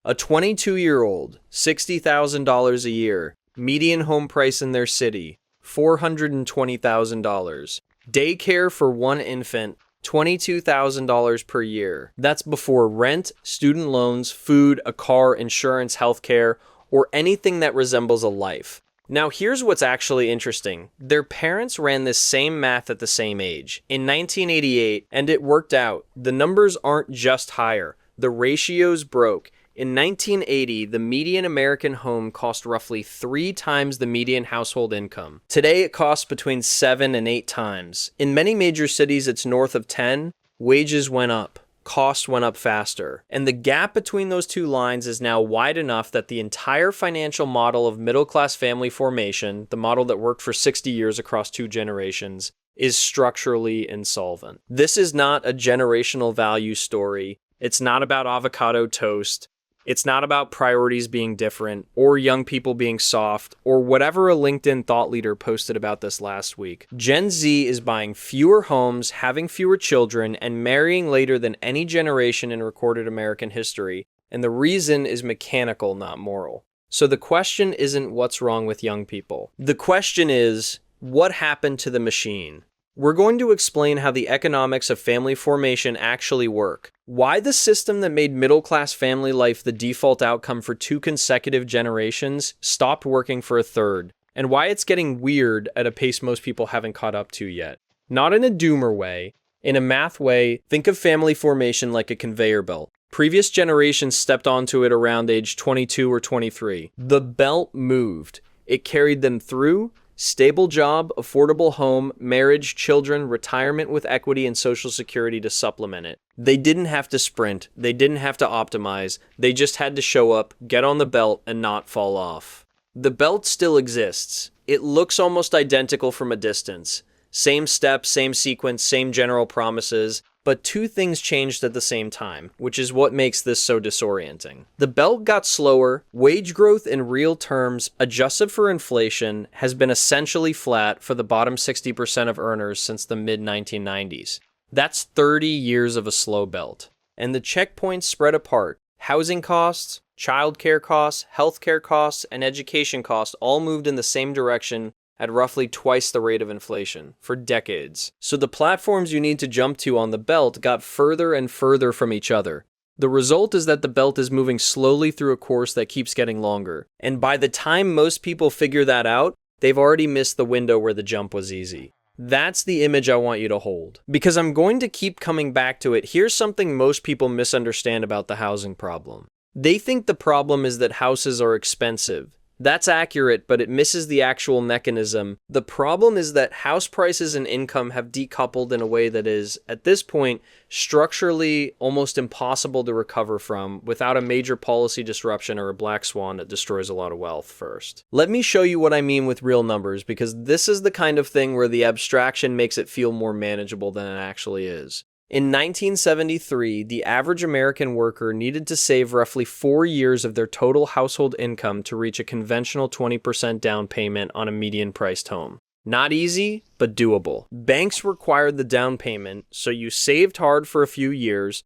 A 22-year-old, $60,000 a year, median home price in their city, $420,000. Daycare for one infant, $22,000 per year. That's before rent, student loans, food, a car, insurance, healthcare, or anything that resembles a life. Now here's what's actually interesting. Their parents ran this same math at the same age, in 1988, and it worked out. The numbers aren't just higher, the ratios broke. In 1980, the median American home cost roughly 3 times the median household income. Today, it costs between 7 and 8 times. In many major cities, it's north of 10. Wages went up. Costs went up faster. And the gap between those two lines is now wide enough that the entire financial model of middle-class family formation, the model that worked for 60 years across 2 generations, is structurally insolvent. This is not a generational value story. It's not about avocado toast. It's not about priorities being different, or young people being soft, or whatever a LinkedIn thought leader posted about this last week. Gen Z is buying fewer homes, having fewer children, and marrying later than any generation in recorded American history, and the reason is mechanical, not moral. So the question isn't what's wrong with young people. The question is, what happened to the machine? We're going to explain how the economics of family formation actually work, why the system that made middle-class family life the default outcome for 2 consecutive generations stopped working for a third, and why it's getting weird at a pace most people haven't caught up to yet. Not in a doomer way. In a math way, think of family formation like a conveyor belt. Previous generations stepped onto it around age 22 or 23. The belt moved. It carried them through stable job, affordable home, marriage, children, retirement with equity, and Social Security to supplement it. They didn't have to sprint. They didn't have to optimize. They just had to show up, get on the belt, and not fall off. The belt still exists. It looks almost identical from a distance. Same steps, same sequence, same general promises. But 2 things changed at the same time, which is what makes this so disorienting. The belt got slower, wage growth in real terms, adjusted for inflation, has been essentially flat for the bottom 60% of earners since the mid-1990s. That's 30 years of a slow belt. And the checkpoints spread apart. Housing costs, childcare costs, healthcare costs, and education costs all moved in the same direction at roughly twice the rate of inflation for decades. So the platforms you need to jump to on the belt got further and further from each other. The result is that the belt is moving slowly through a course that keeps getting longer. And by the time most people figure that out, they've already missed the window where the jump was easy. That's the image I want you to hold. Because I'm going to keep coming back to it. Here's something most people misunderstand about the housing problem. They think the problem is that houses are expensive. That's accurate, but it misses the actual mechanism. The problem is that house prices and income have decoupled in a way that is, at this point, structurally almost impossible to recover from without a major policy disruption or a black swan that destroys a lot of wealth first. Let me show you what I mean with real numbers, because this is the kind of thing where the abstraction makes it feel more manageable than it actually is. In 1973, the average American worker needed to save roughly 4 years of their total household income to reach a conventional 20% down payment on a median-priced home. Not easy, but doable. Banks required the down payment, so you saved hard for a few years,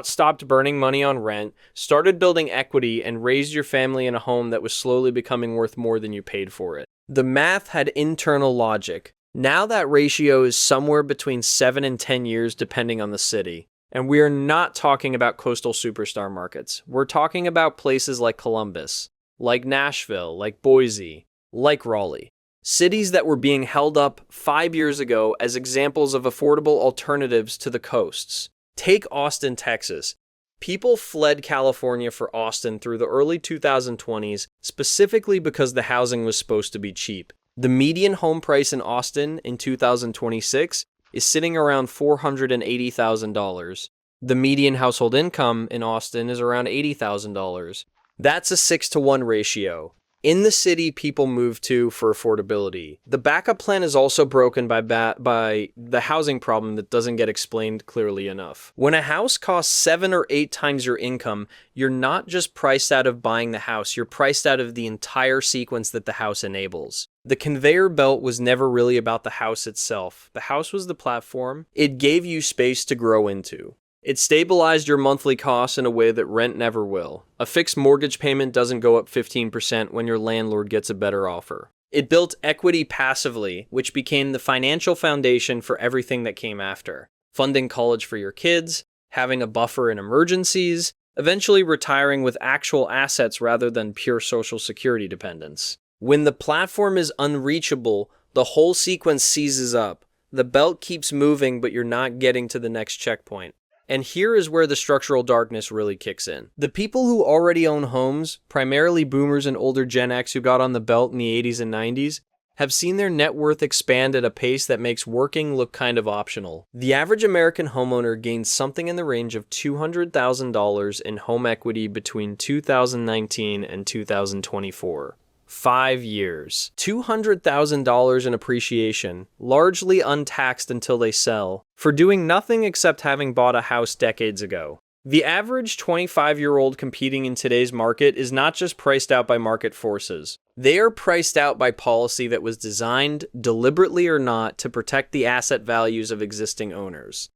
stopped burning money on rent, started building equity, and raised your family in a home that was slowly becoming worth more than you paid for it. The math had internal logic. Now that ratio is somewhere between 7 and 10 years depending on the city. And we are not talking about coastal superstar markets. We're talking about places like Columbus, like Nashville, like Boise, like Raleigh. Cities that were being held up 5 years ago as examples of affordable alternatives to the coasts. Take Austin, Texas. People fled California for Austin through the early 2020s, specifically because the housing was supposed to be cheap. The median home price in Austin in 2026 is sitting around $480,000. The median household income in Austin is around $80,000. That's a 6-to-1 ratio. In the city people move to for affordability. The backup plan is also broken by the housing problem that doesn't get explained clearly enough. When a house costs 7 or 8 times your income, you're not just priced out of buying the house, you're priced out of the entire sequence that the house enables. The conveyor belt was never really about the house itself. The house was the platform. It gave you space to grow into. It stabilized your monthly costs in a way that rent never will. A fixed mortgage payment doesn't go up 15% when your landlord gets a better offer. It built equity passively, which became the financial foundation for everything that came after. Funding college for your kids, having a buffer in emergencies, eventually retiring with actual assets rather than pure social security dependence. When the platform is unreachable, the whole sequence seizes up. The belt keeps moving, but you're not getting to the next checkpoint. And here is where the structural darkness really kicks in. The people who already own homes, primarily boomers and older Gen X who got on the belt in the 80s and 90s, have seen their net worth expand at a pace that makes working look kind of optional. The average American homeowner gained something in the range of $200,000 in home equity between 2019 and 2024. 5 years. $200,000 in appreciation, largely untaxed until they sell, for doing nothing except having bought a house decades ago. The average 25-year-old competing in today's market is not just priced out by market forces. They are priced out by policy that was designed, deliberately or not, to protect the asset values of existing owners.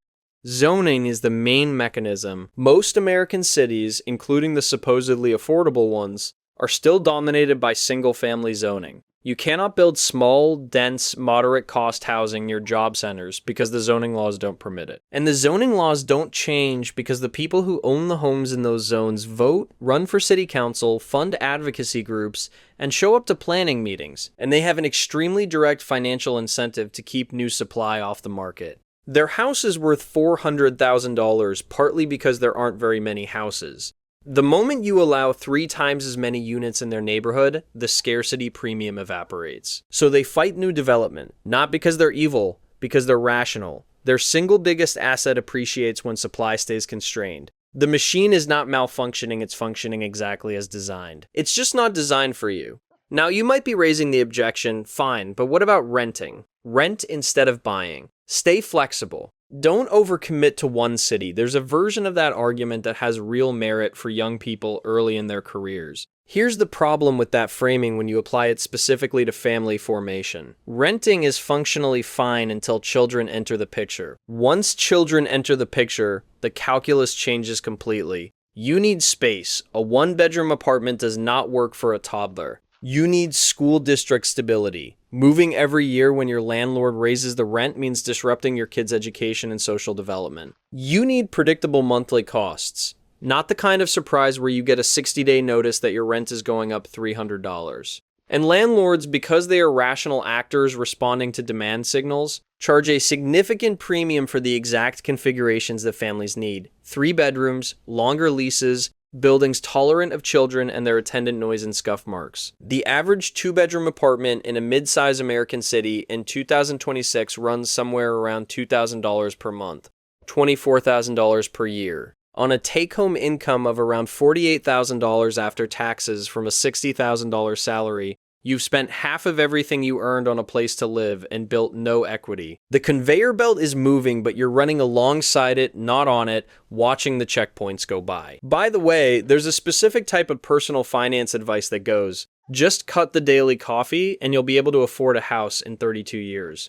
Zoning is the main mechanism. Most American cities, including the supposedly affordable ones, are still dominated by single-family zoning. You cannot build small, dense, moderate-cost housing near job centers because the zoning laws don't permit it. And the zoning laws don't change because the people who own the homes in those zones vote, run for city council, fund advocacy groups, and show up to planning meetings. And they have an extremely direct financial incentive to keep new supply off the market. Their house is worth $400,000 partly because there aren't very many houses. The moment you allow 3 times as many units in their neighborhood, the scarcity premium evaporates. So they fight new development, not because they're evil, because they're rational. Their single biggest asset appreciates when supply stays constrained. The machine is not malfunctioning, it's functioning exactly as designed. It's just not designed for you. Now, you might be raising the objection, fine, but what about renting? Rent instead of buying. Stay flexible. Don't overcommit to one city. There's a version of that argument that has real merit for young people early in their careers. Here's the problem with that framing when you apply it specifically to family formation. Renting is functionally fine until children enter the picture. Once children enter the picture, the calculus changes completely. You need space. A 1-bedroom apartment does not work for a toddler. You need school district stability. Moving every year when your landlord raises the rent means disrupting your kids' education and social development. You need predictable monthly costs, not the kind of surprise where you get a 60-day notice that your rent is going up $300. And landlords, because they are rational actors responding to demand signals, charge a significant premium for the exact configurations that families need. 3 bedrooms, longer leases, buildings tolerant of children and their attendant noise and scuff marks. The average 2-bedroom apartment in a mid-sized American city in 2026 runs somewhere around $2,000 per month, $24,000 per year. On a take-home income of around $48,000 after taxes from a $60,000 salary, you've spent half of everything you earned on a place to live and built no equity. The conveyor belt is moving, but you're running alongside it, not on it, watching the checkpoints go by. By the way, there's a specific type of personal finance advice that goes, just cut the daily coffee and you'll be able to afford a house in 32 years.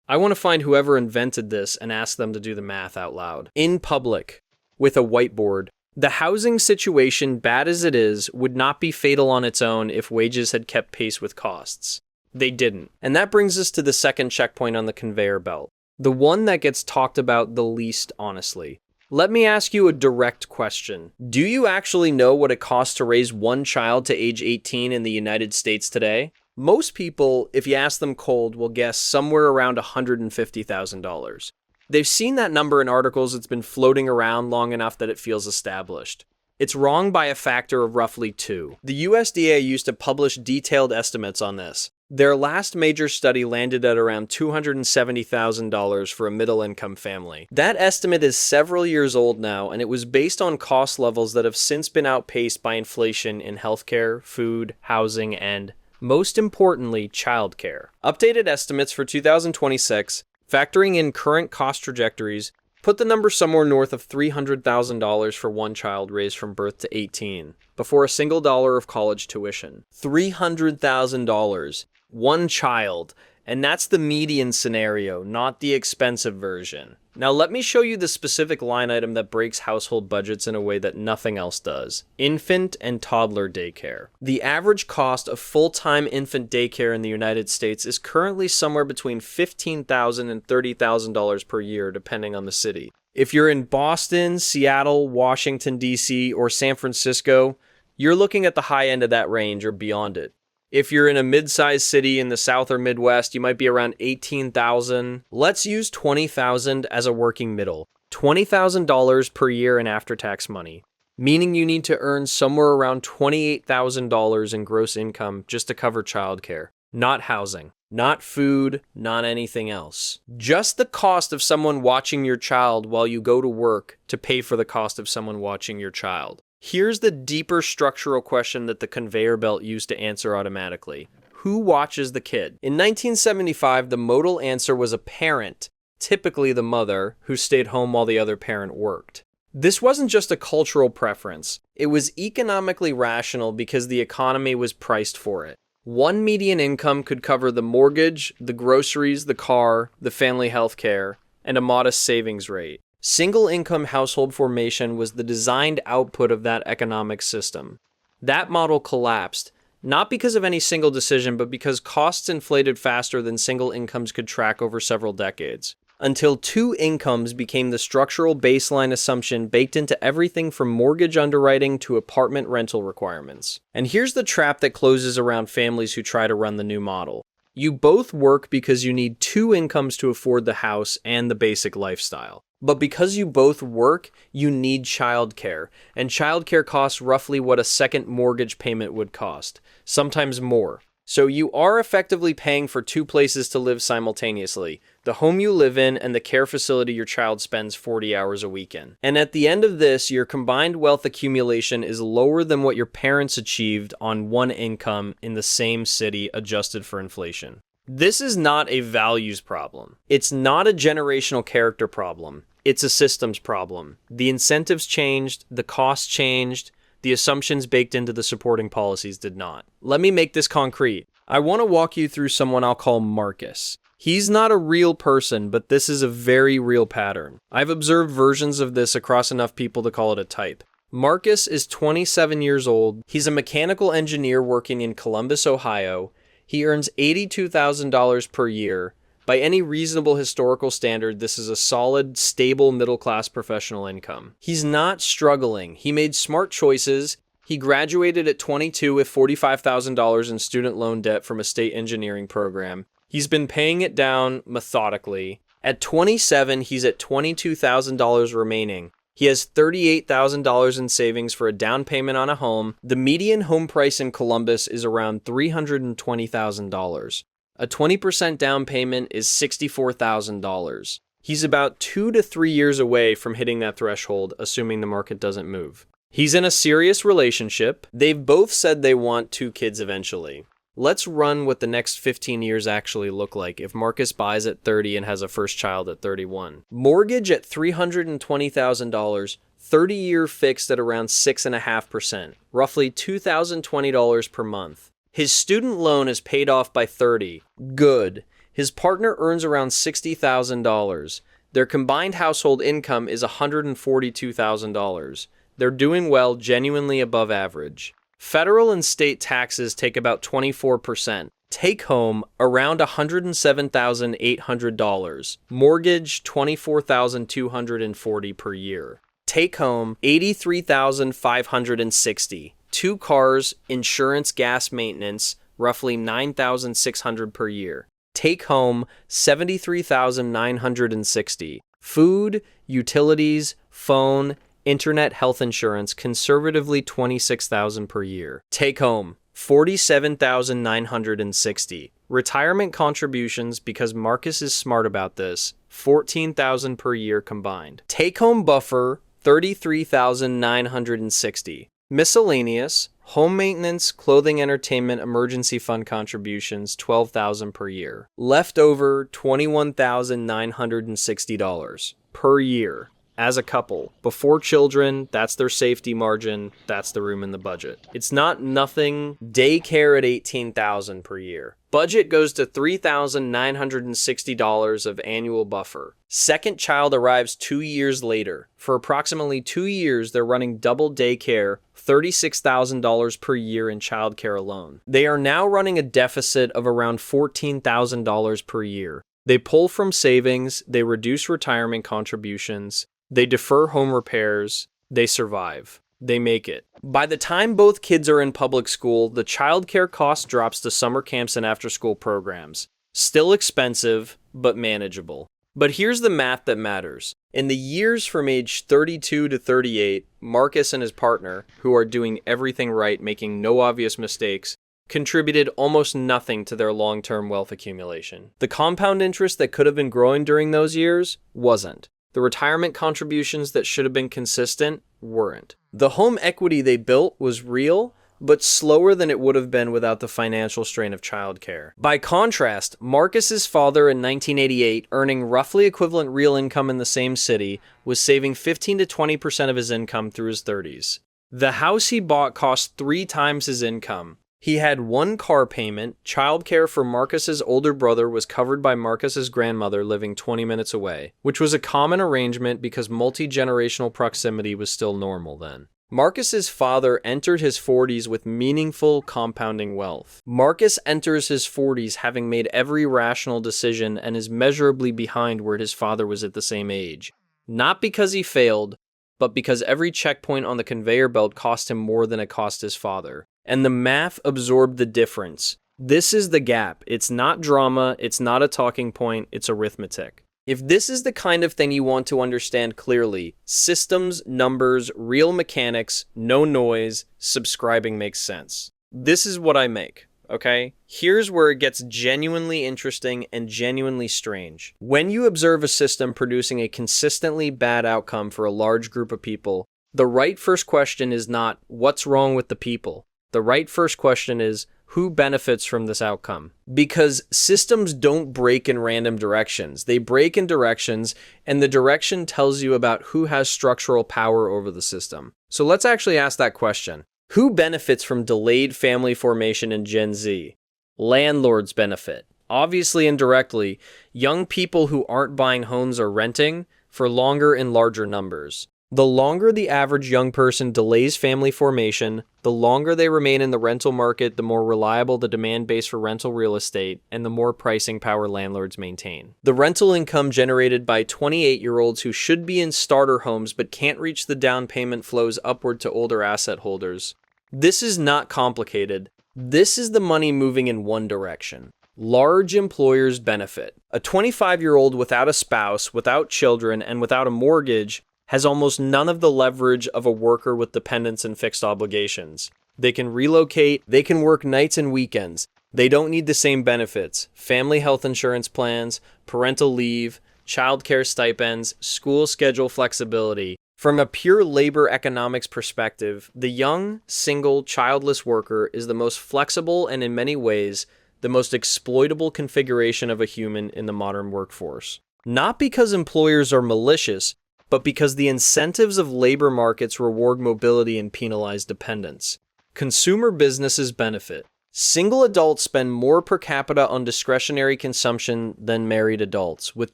I want to find whoever invented this and ask them to do the math out loud. In public, with a whiteboard. The housing situation, bad as it is, would not be fatal on its own if wages had kept pace with costs. They didn't. And that brings us to the second checkpoint on the conveyor belt. The one that gets talked about the least honestly. Let me ask you a direct question. Do you actually know what it costs to raise one child to age 18 in the United States today? Most people, if you ask them cold, will guess somewhere around $150,000. They've seen that number in articles. It's been floating around long enough that it feels established. It's wrong by a factor of roughly 2. The USDA used to publish detailed estimates on this. Their last major study landed at around $270,000 for a middle-income family. That estimate is several years old now, and it was based on cost levels that have since been outpaced by inflation in healthcare, food, housing, and, most importantly, childcare. Updated estimates for 2026, factoring in current cost trajectories, put the number somewhere north of $300,000 for one child raised from birth to 18, before a single dollar of college tuition. $300,000. One child. And that's the median scenario, not the expensive version. Now let me show you the specific line item that breaks household budgets in a way that nothing else does. Infant and toddler daycare. The average cost of full-time infant daycare in the United States is currently somewhere between $15,000 and $30,000 per year, depending on the city. If you're in Boston, Seattle, Washington, D.C., or San Francisco, you're looking at the high end of that range or beyond it. If you're in a mid-sized city in the South or Midwest, you might be around $18,000. Let's use $20,000 as a working middle. $20,000 per year in after-tax money, meaning you need to earn somewhere around $28,000 in gross income just to cover childcare. Not housing, not food, not anything else. Just the cost of someone watching your child while you go to work to pay for the cost of someone watching your child. Here's the deeper structural question that the conveyor belt used to answer automatically. Who watches the kid? In 1975, the modal answer was a parent, typically the mother, who stayed home while the other parent worked. This wasn't just a cultural preference. It was economically rational because the economy was priced for it. One median income could cover the mortgage, the groceries, the car, the family health care, and a modest savings rate. Single-income household formation was the designed output of that economic system. That model collapsed, not because of any single decision, but because costs inflated faster than single incomes could track over several decades, until two incomes became the structural baseline assumption baked into everything from mortgage underwriting to apartment rental requirements. And here's the trap that closes around families who try to run the new model. You both work because you need two incomes to afford the house and the basic lifestyle. But because you both work, you need childcare, and childcare costs roughly what a second mortgage payment would cost, sometimes more. So you are effectively paying for two places to live simultaneously, the home you live in and the care facility your child spends 40 hours a week in. And at the end of this, your combined wealth accumulation is lower than what your parents achieved on one income in the same city adjusted for inflation. This is not a values problem. It's not a generational character problem. It's a systems problem. The incentives changed, the costs changed, the assumptions baked into the supporting policies did not. Let me make this concrete. I want to walk you through someone I'll call Marcus. He's not a real person, but this is a very real pattern. I've observed versions of this across enough people to call it a type. Marcus is 27 years old. He's a mechanical engineer working in Columbus, Ohio. He earns $82,000 per year. By any reasonable historical standard, this is a solid, stable, middle-class professional income. He's not struggling. He made smart choices. He graduated at 22 with $45,000 in student loan debt from a state engineering program. He's been paying it down methodically. At 27, he's at $22,000 remaining. He has $38,000 in savings for a down payment on a home. The median home price in Columbus is around $320,000. A 20% down payment is $64,000. He's about 2 to 3 years away from hitting that threshold, assuming the market doesn't move. He's in a serious relationship. They've both said they want 2 kids eventually. Let's run what the next 15 years actually look like if Marcus buys at 30 and has a first child at 31. Mortgage at $320,000, 30-year fixed at around 6.5%, roughly $2,020 per month. His student loan is paid off by 30. Good. His partner earns around $60,000. Their combined household income is $142,000. They're doing well, genuinely above average. Federal and state taxes take about 24%. Take home around $107,800. Mortgage $24,240 per year. Take home $83,560. 2 cars, insurance, gas maintenance, roughly $9,600 per year. Take home $73,960. Food, utilities, phone, internet, health insurance, conservatively $26,000 per year. Take home $47,960. Retirement contributions, because Marcus is smart about this, $14,000 per year combined. Take home buffer $33,960. Miscellaneous, home maintenance, clothing, entertainment, emergency fund contributions, $12,000 per year. Leftover $21,960 per year. as a couple. Before children, that's their safety margin, that's the room in the budget. It's not nothing. Daycare at $18,000 per year. Budget goes to $3,960 of annual buffer. Second child arrives 2 years later. For approximately 2 years, they're running double daycare, $36,000 per year in childcare alone. They are now running a deficit of around $14,000 per year. They pull from savings, they reduce retirement contributions, they defer home repairs, they survive. They make it. By the time both kids are in public school, the childcare cost drops to summer camps and after-school programs. Still expensive, but manageable. But here's the math that matters. In the years from age 32 to 38, Marcus and his partner, who are doing everything right, making no obvious mistakes, contributed almost nothing to their long-term wealth accumulation. The compound interest that could have been growing during those years wasn't. The retirement contributions that should have been consistent weren't. The home equity they built was real, but slower than it would have been without the financial strain of childcare. By contrast, Marcus's father in 1988, earning roughly equivalent real income in the same city, was saving 15 to 20% of his income through his 30s. The house he bought cost 3 times his income. He had 1 car payment. Childcare for Marcus's older brother was covered by Marcus's grandmother living 20 minutes away, which was a common arrangement because multi-generational proximity was still normal then. Marcus's father entered his 40s with meaningful compounding wealth. Marcus enters his 40s having made every rational decision and is measurably behind where his father was at the same age. Not because he failed, but because every checkpoint on the conveyor belt cost him more than it cost his father. And the math absorbed the difference. This is the gap. It's not drama, it's not a talking point, it's arithmetic. If this is the kind of thing you want to understand clearly, systems, numbers, real mechanics, no noise, subscribing makes sense. This is what I make, okay? Here's where it gets genuinely interesting and genuinely strange. When you observe a system producing a consistently bad outcome for a large group of people, the right first question is not, what's wrong with the people? The right first question is, who benefits from this outcome? Because systems don't break in random directions. They break in directions, and the direction tells you about who has structural power over the system. So let's actually ask that question. Who benefits from delayed family formation in Gen Z? Landlords benefit. Obviously, indirectly, young people who aren't buying homes or renting for longer and larger numbers. The longer the average young person delays family formation, the longer they remain in the rental market, the more reliable the demand base for rental real estate, and the more pricing power landlords maintain. The rental income generated by 28-year-olds who should be in starter homes but can't reach the down payment flows upward to older asset holders. This is not complicated. This is the money moving in one direction. Large employers benefit. A 25-year-old without a spouse, without children, and without a mortgage has almost none of the leverage of a worker with dependents and fixed obligations. They can relocate, they can work nights and weekends. They don't need the same benefits: family health insurance plans, parental leave, childcare stipends, school schedule flexibility. From a pure labor economics perspective, the young, single, childless worker is the most flexible and in many ways the most exploitable configuration of a human in the modern workforce. Not because employers are malicious, but because the incentives of labor markets reward mobility and penalize dependence. Consumer businesses benefit. Single adults spend more per capita on discretionary consumption than married adults with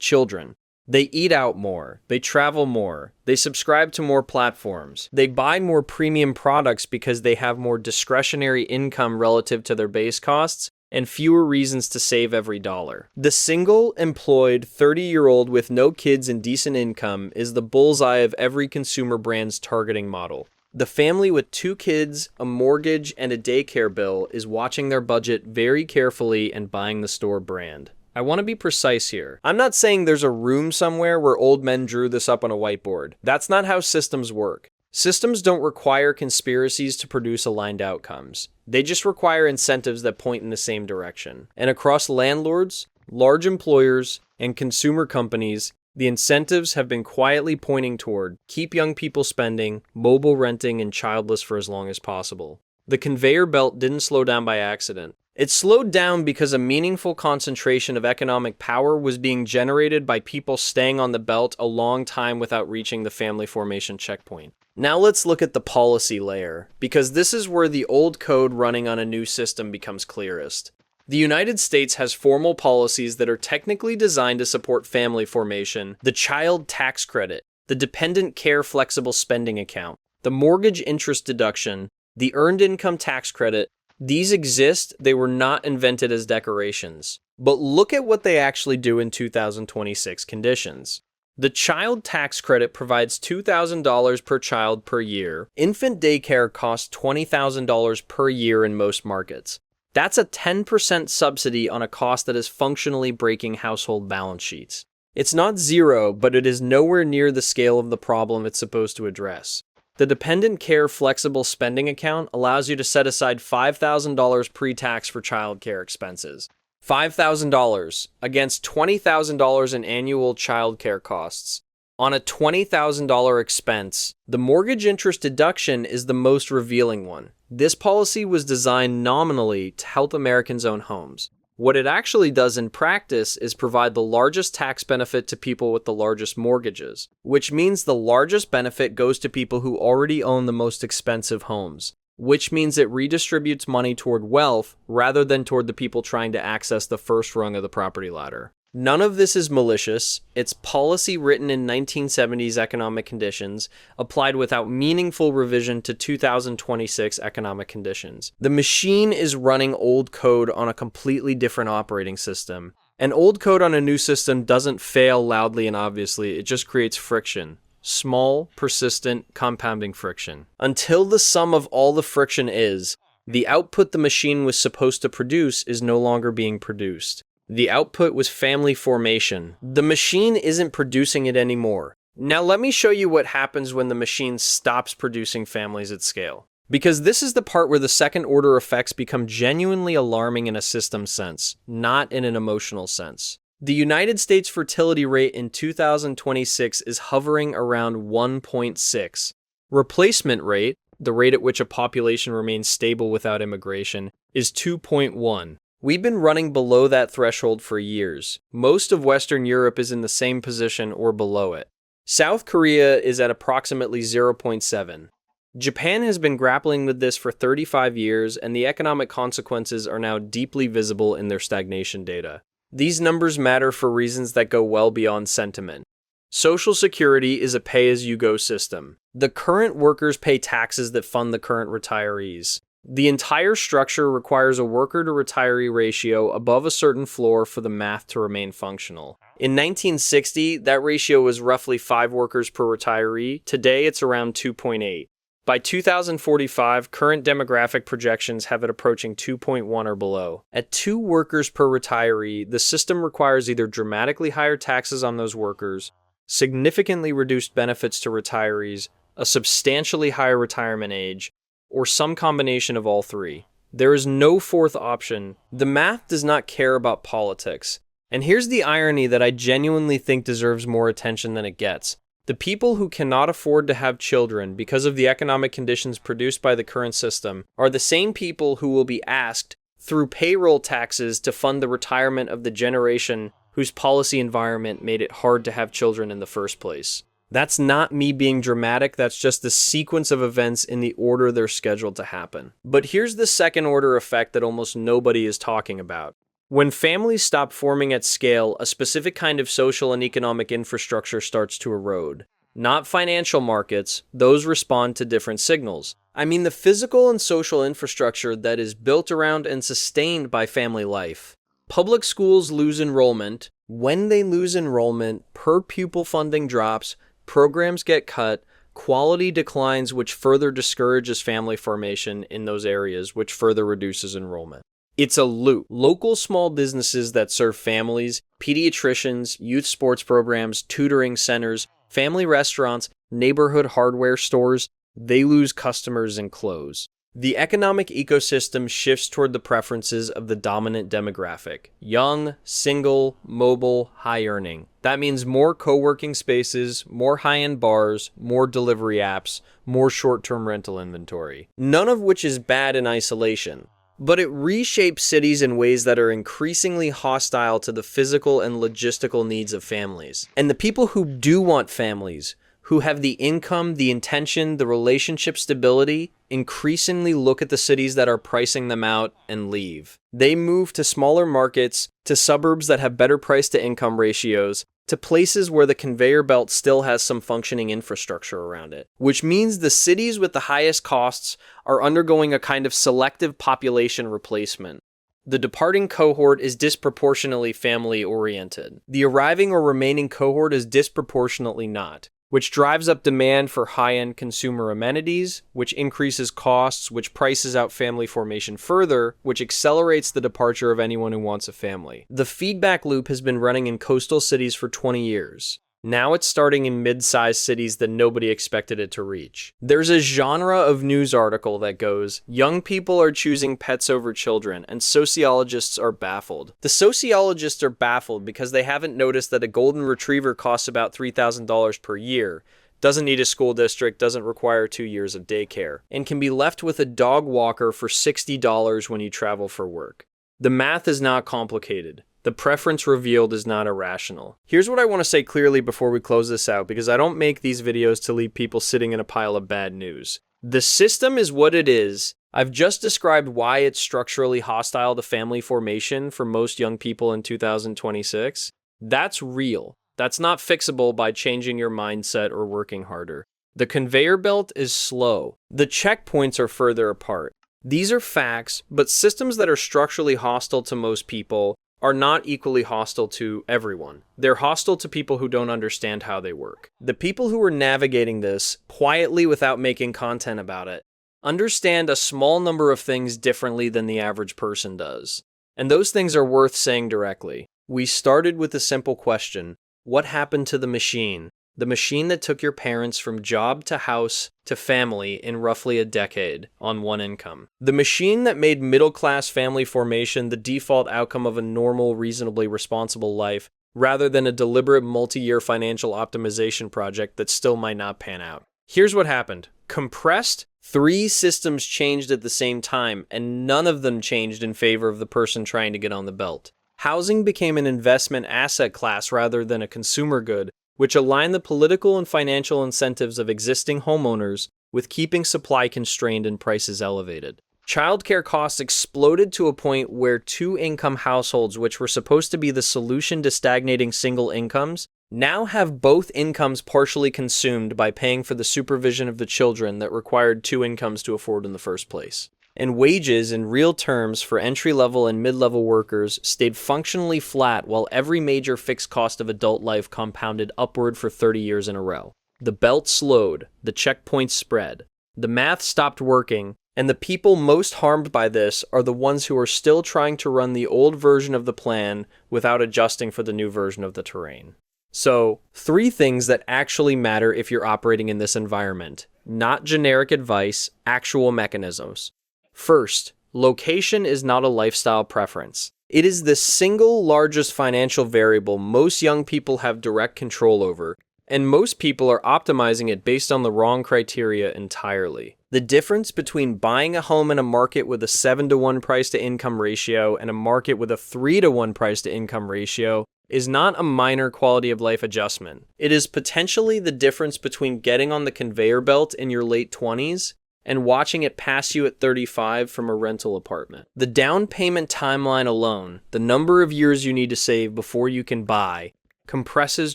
children. They eat out more, they travel more, they subscribe to more platforms, they buy more premium products because they have more discretionary income relative to their base costs, and fewer reasons to save every dollar. The single, employed, 30-year-old with no kids and decent income is the bullseye of every consumer brand's targeting model. The family with 2 kids, a mortgage, and a daycare bill is watching their budget very carefully and buying the store brand. I want to be precise here. I'm not saying there's a room somewhere where old men drew this up on a whiteboard. That's not how systems work. Systems don't require conspiracies to produce aligned outcomes. They just require incentives that point in the same direction. And across landlords, large employers, and consumer companies, the incentives have been quietly pointing toward keep young people spending, mobile renting, and childless for as long as possible. The conveyor belt didn't slow down by accident. It slowed down because a meaningful concentration of economic power was being generated by people staying on the belt a long time without reaching the family formation checkpoint. Now let's look at the policy layer, because this is where the old code running on a new system becomes clearest. The United States has formal policies that are technically designed to support family formation: the child tax credit, the dependent care flexible spending account, the mortgage interest deduction, the earned income tax credit. These exist, they were not invented as decorations. But look at what they actually do in 2026 conditions. The child tax credit provides $2,000 per child per year. Infant daycare costs $20,000 per year in most markets. That's a 10% subsidy on a cost that is functionally breaking household balance sheets. It's not zero, but it is nowhere near the scale of the problem it's supposed to address. The Dependent Care Flexible Spending Account allows you to set aside $5,000 pre-tax for childcare expenses. $5,000 against $20,000 in annual childcare costs. On a $20,000 expense, the mortgage interest deduction is the most revealing one. This policy was designed nominally to help Americans own homes. What it actually does in practice is provide the largest tax benefit to people with the largest mortgages, which means the largest benefit goes to people who already own the most expensive homes, which means it redistributes money toward wealth rather than toward the people trying to access the first rung of the property ladder. None of this is malicious. It's policy written in 1970s economic conditions, applied without meaningful revision to 2026 economic conditions. The machine is running old code on a completely different operating system. And old code on a new system doesn't fail loudly and obviously, it just creates friction. Small, persistent, compounding friction. Until the sum of all the friction is, the output the machine was supposed to produce is no longer being produced. The output was family formation. The machine isn't producing it anymore. Now let me show you what happens when the machine stops producing families at scale. Because this is the part where the second order effects become genuinely alarming in a system sense, not in an emotional sense. The United States fertility rate in 2026 is hovering around 1.6. Replacement rate, the rate at which a population remains stable without immigration, is 2.1. We've been running below that threshold for years. Most of Western Europe is in the same position or below it. South Korea is at approximately 0.7. Japan has been grappling with this for 35 years, and the economic consequences are now deeply visible in their stagnation data. These numbers matter for reasons that go well beyond sentiment. Social Security is a pay-as-you-go system. The current workers pay taxes that fund the current retirees. The entire structure requires a worker-to-retiree ratio above a certain floor for the math to remain functional. In 1960, that ratio was roughly 5 workers per retiree. Today, it's around 2.8. By 2045, current demographic projections have it approaching 2.1 or below. At 2 workers per retiree, the system requires either dramatically higher taxes on those workers, significantly reduced benefits to retirees, a substantially higher retirement age, or some combination of all three. There is no fourth option. The math does not care about politics. And here's the irony that I genuinely think deserves more attention than it gets. The people who cannot afford to have children because of the economic conditions produced by the current system are the same people who will be asked through payroll taxes to fund the retirement of the generation whose policy environment made it hard to have children in the first place. That's not me being dramatic, that's just the sequence of events in the order they're scheduled to happen. But here's the second order effect that almost nobody is talking about. When families stop forming at scale, a specific kind of social and economic infrastructure starts to erode. Not financial markets, those respond to different signals. I mean the physical and social infrastructure that is built around and sustained by family life. Public schools lose enrollment. When they lose enrollment, per pupil funding drops, programs get cut, quality declines, which further discourages family formation in those areas, which further reduces enrollment. It's a loop. Local small businesses that serve families, pediatricians, youth sports programs, tutoring centers, family restaurants, neighborhood hardware stores, they lose customers and close. The economic ecosystem shifts toward the preferences of the dominant demographic. Young, single, mobile, high earning. That means more co-working spaces, more high-end bars, more delivery apps, more short-term rental inventory. None of which is bad in isolation. but it reshapes cities in ways that are increasingly hostile to the physical and logistical needs of families. And the people who do want families, who have the income, the intention, the relationship stability, increasingly look at the cities that are pricing them out and leave. They move to smaller markets, to suburbs that have better price to income ratios, to places where the conveyor belt still has some functioning infrastructure around it. Which means the cities with the highest costs are undergoing a kind of selective population replacement. The departing cohort is disproportionately family-oriented. The arriving or remaining cohort is disproportionately not, which drives up demand for high-end consumer amenities, which increases costs, which prices out family formation further, which accelerates the departure of anyone who wants a family. The feedback loop has been running in coastal cities for 20 years. Now it's starting in mid-sized cities that nobody expected it to reach. There's a genre of news article that goes, young people are choosing pets over children, and sociologists are baffled. The sociologists are baffled because they haven't noticed that a golden retriever costs about $3,000 per year, doesn't need a school district, doesn't require 2 years of daycare, and can be left with a dog walker for $60 when you travel for work. The math is not complicated. The preference revealed is not irrational. Here's what I want to say clearly before we close this out, because I don't make these videos to leave people sitting in a pile of bad news. The system is what it is. I've just described why it's structurally hostile to family formation for most young people in 2026. That's real. That's not fixable by changing your mindset or working harder. The conveyor belt is slow. The checkpoints are further apart. These are facts, but systems that are structurally hostile to most people are not equally hostile to everyone. They're hostile to people who don't understand how they work. The people who are navigating this, quietly without making content about it, understand a small number of things differently than the average person does. And those things are worth saying directly. We started with a simple question. What happened to the machine? The machine that took your parents from job to house to family in roughly a decade on one income. The machine that made middle-class family formation the default outcome of a normal, reasonably responsible life, rather than a deliberate multi-year financial optimization project that still might not pan out. Here's what happened. Compressed, 3 systems changed at the same time, and none of them changed in favor of the person trying to get on the belt. Housing became an investment asset class rather than a consumer good, which align the political and financial incentives of existing homeowners with keeping supply constrained and prices elevated. Childcare costs exploded to a point where 2-income households, which were supposed to be the solution to stagnating single incomes, now have both incomes partially consumed by paying for the supervision of the children that required 2 incomes to afford in the first place. And wages in real terms for entry-level and mid-level workers stayed functionally flat while every major fixed cost of adult life compounded upward for 30 years in a row. The belt slowed, the checkpoints spread, the math stopped working, and the people most harmed by this are the ones who are still trying to run the old version of the plan without adjusting for the new version of the terrain. So, 3 things that actually matter if you're operating in this environment. Not generic advice, actual mechanisms. First, location is not a lifestyle preference. It is the single largest financial variable most young people have direct control over, and most people are optimizing it based on the wrong criteria entirely. The difference between buying a home in a market with a 7-to-1 price-to-income ratio and a market with a 3-to-1 price-to-income ratio is not a minor quality of life adjustment. It is potentially the difference between getting on the conveyor belt in your late 20s and watching it pass you at 35 from a rental apartment. The down payment timeline alone, the number of years you need to save before you can buy, compresses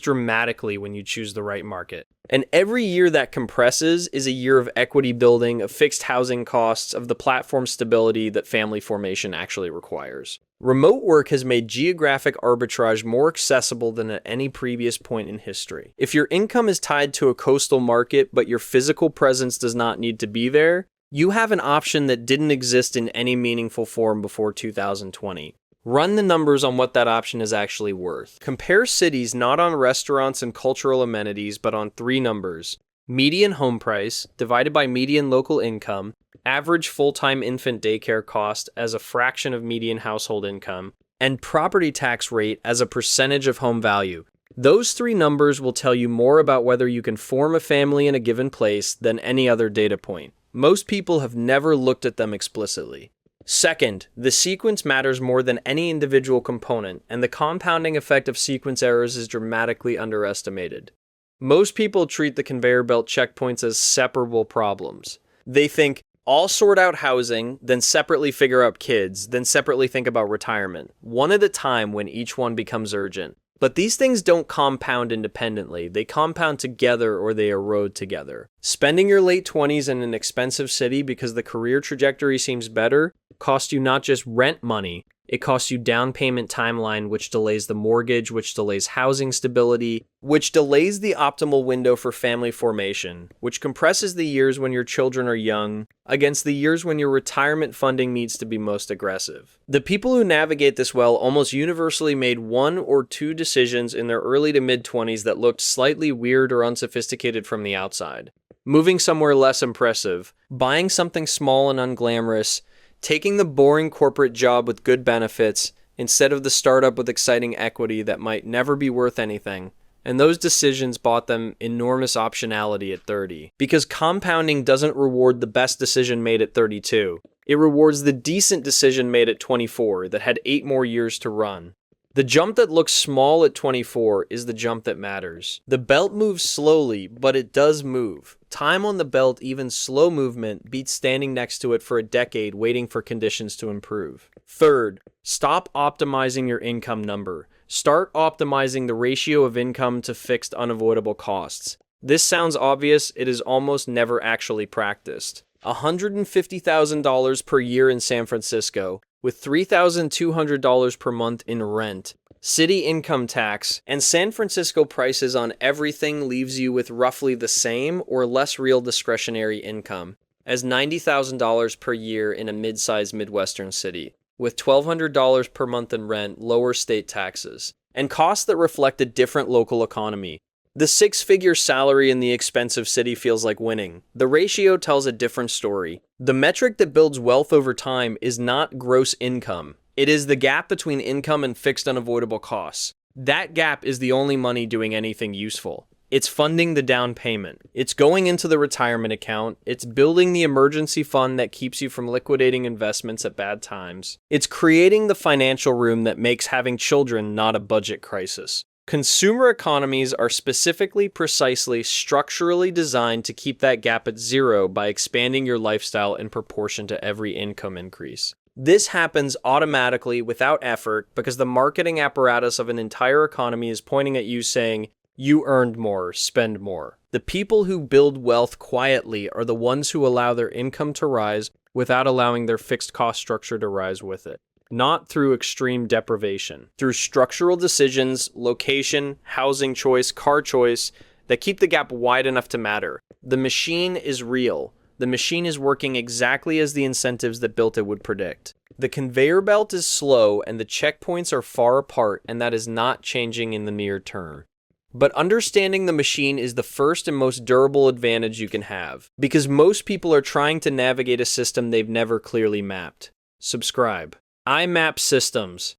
dramatically when you choose the right market. And every year that compresses is a year of equity building, of fixed housing costs, of the platform stability that family formation actually requires. Remote work has made geographic arbitrage more accessible than at any previous point in history. If your income is tied to a coastal market, but your physical presence does not need to be there, you have an option that didn't exist in any meaningful form before 2020. Run the numbers on what that option is actually worth. Compare cities not on restaurants and cultural amenities, but on 3 numbers. Median home price divided by median local income, average full-time infant daycare cost as a fraction of median household income, and property tax rate as a percentage of home value. Those 3 numbers will tell you more about whether you can form a family in a given place than any other data point. Most people have never looked at them explicitly. Second, the sequence matters more than any individual component, and the compounding effect of sequence errors is dramatically underestimated. Most people treat the conveyor belt checkpoints as separable problems. They think, I'll sort out housing, then separately figure out kids, then separately think about retirement, one at a time when each one becomes urgent. But these things don't compound independently. They compound together or they erode together. Spending your late 20s in an expensive city because the career trajectory seems better costs you not just rent money, it costs you down payment timeline, which delays the mortgage, which delays housing stability, which delays the optimal window for family formation, which compresses the years when your children are young against the years when your retirement funding needs to be most aggressive. The people who navigate this well almost universally made one or two decisions in their early to mid-20s that looked slightly weird or unsophisticated from the outside. Moving somewhere less impressive, buying something small and unglamorous, taking the boring corporate job with good benefits instead of the startup with exciting equity that might never be worth anything. And those decisions bought them enormous optionality at 30. Because compounding doesn't reward the best decision made at 32. It rewards the decent decision made at 24 that had 8 more years to run. The jump that looks small at 24 is the jump that matters. The belt moves slowly, but it does move. Time on the belt, even slow movement, beats standing next to it for a decade waiting for conditions to improve. Third, stop optimizing your income number. Start optimizing the ratio of income to fixed unavoidable costs. This sounds obvious, it is almost never actually practiced. $150,000 per year in San Francisco, with $3,200 per month in rent, city income tax, and San Francisco prices on everything leaves you with roughly the same or less real discretionary income as $90,000 per year in a mid-sized Midwestern city, with $1,200 per month in rent, lower state taxes, and costs that reflect a different local economy. The 6-figure salary in the expensive city feels like winning. The ratio tells a different story. The metric that builds wealth over time is not gross income. It is the gap between income and fixed unavoidable costs. That gap is the only money doing anything useful. It's funding the down payment. It's going into the retirement account. It's building the emergency fund that keeps you from liquidating investments at bad times. It's creating the financial room that makes having children not a budget crisis. Consumer economies are specifically, precisely, structurally designed to keep that gap at zero by expanding your lifestyle in proportion to every income increase. This happens automatically without effort because the marketing apparatus of an entire economy is pointing at you saying, you earned more, spend more. The people who build wealth quietly are the ones who allow their income to rise without allowing their fixed cost structure to rise with it. Not through extreme deprivation, through structural decisions, location, housing choice, car choice, that keep the gap wide enough to matter. The machine is real. The machine is working exactly as the incentives that built it would predict. The conveyor belt is slow and the checkpoints are far apart, and that is not changing in the near term. But understanding the machine is the first and most durable advantage you can have, because most people are trying to navigate a system they've never clearly mapped. Subscribe. I map systems.